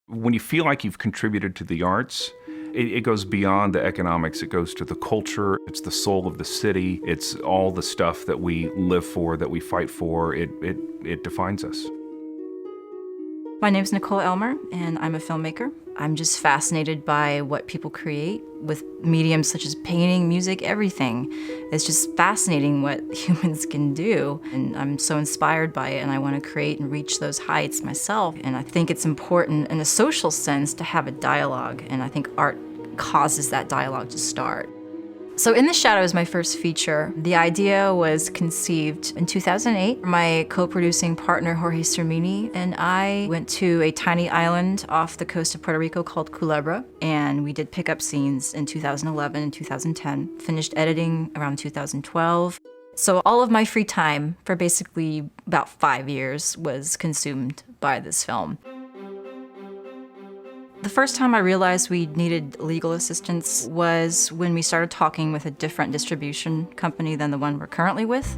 When you feel like you've contributed to the arts, it goes beyond the economics. It goes to the culture. It's the soul of the city. It's all the stuff that we live for, that we fight for. It defines us. My name's Nicole Elmer, and I'm a filmmaker. I'm just fascinated by what people create with mediums such as painting, music, everything. It's just fascinating what humans can do, and I'm so inspired by it, and I want to create and reach those heights myself. And I think it's important in a social sense to have a dialogue, and I think art causes that dialogue to start. So In the Shadows, my first feature, the idea was conceived in 2008. My co-producing partner, Jorge Cermini, and I went to a tiny island off the coast of Puerto Rico called Culebra, and we did pickup scenes in 2011 and 2010. Finished editing around 2012. So all of my free time for basically about 5 years was consumed by this film. The first time I realized we needed legal assistance was when we started talking with a different distribution company than the one we're currently with.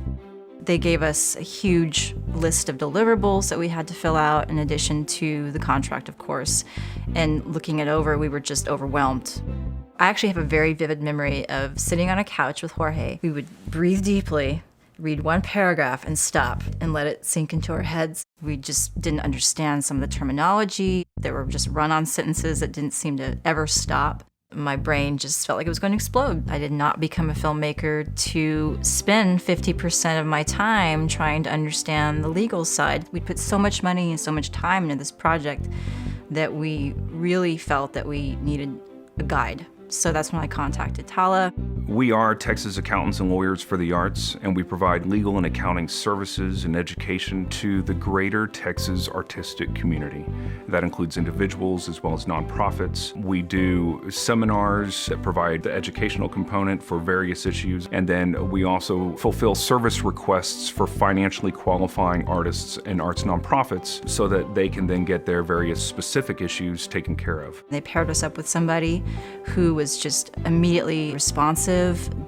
They gave us a huge list of deliverables that we had to fill out in addition to the contract, of course. And looking it over, we were just overwhelmed. I actually have a very vivid memory of sitting on a couch with Jorge. We would breathe deeply, read one paragraph and stop and let it sink into our heads. We just didn't understand some of the terminology. There were just run-on sentences that didn't seem to ever stop. My brain just felt like it was going to explode. I did not become a filmmaker to spend 50% of my time trying to understand the legal side. We put so much money and so much time into this project that we really felt that we needed a guide. So that's when I contacted TALA. We are Texas Accountants and Lawyers for the Arts, and we provide legal and accounting services and education to the greater Texas artistic community. That includes individuals as well as nonprofits. We do seminars that provide the educational component for various issues, and then we also fulfill service requests for financially qualifying artists and arts nonprofits so that they can then get their various specific issues taken care of. They paired us up with somebody who was just immediately responsive,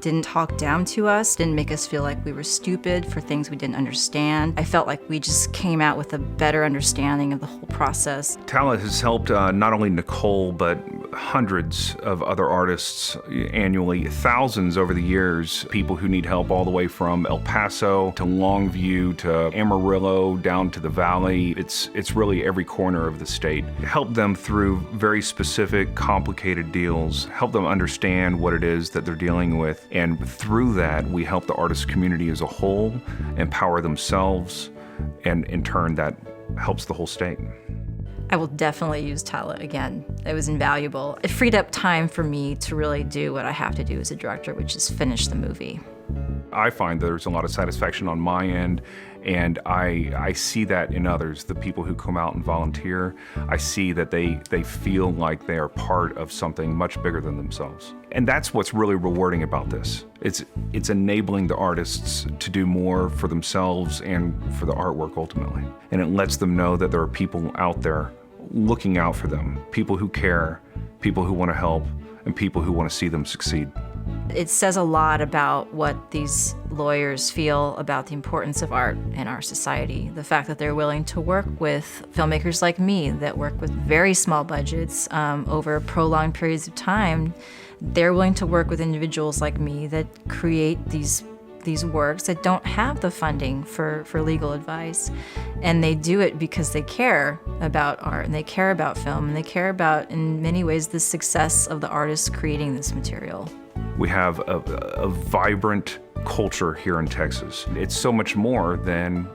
didn't talk down to us, didn't make us feel like we were stupid for things we didn't understand. I felt like we just came out with a better understanding of the whole process. TALA has helped not only Nicole, but hundreds of other artists annually, thousands over the years, people who need help all the way from El Paso to Longview to Amarillo down to the Valley. It's really every corner of the state. Help them through very specific, complicated deals, help them understand what it is that they're dealing with, and through that, we help the artist community as a whole empower themselves, and in turn, that helps the whole state. I will definitely use TALA again. It was invaluable. It freed up time for me to really do what I have to do as a director, which is finish the movie. I find there's a lot of satisfaction on my end, and I see that in others, the people who come out and volunteer. I see that they feel like they are part of something much bigger than themselves. And that's what's really rewarding about this. It's enabling the artists to do more for themselves and for the artwork ultimately. And it lets them know that there are people out there looking out for them, people who care, people who want to help, and people who want to see them succeed. It says a lot about what these lawyers feel about the importance of art in our society. The fact that they're willing to work with filmmakers like me that work with very small budgets over prolonged periods of time. They're willing to work with individuals like me that create these works that don't have the funding for legal advice. And they do it because they care about art, and they care about film, and they care about, in many ways, the success of the artists creating this material. We have a vibrant culture here in Texas. It's so much more than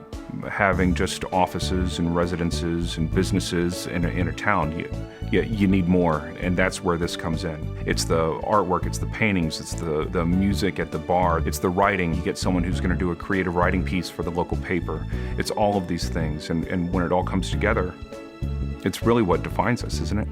having just offices and residences and businesses in a town. You need more, and that's where this comes in. It's the artwork, it's the paintings, it's the music at the bar, it's the writing. You get someone who's going to do a creative writing piece for the local paper. It's all of these things, and when it all comes together, it's really what defines us, isn't it?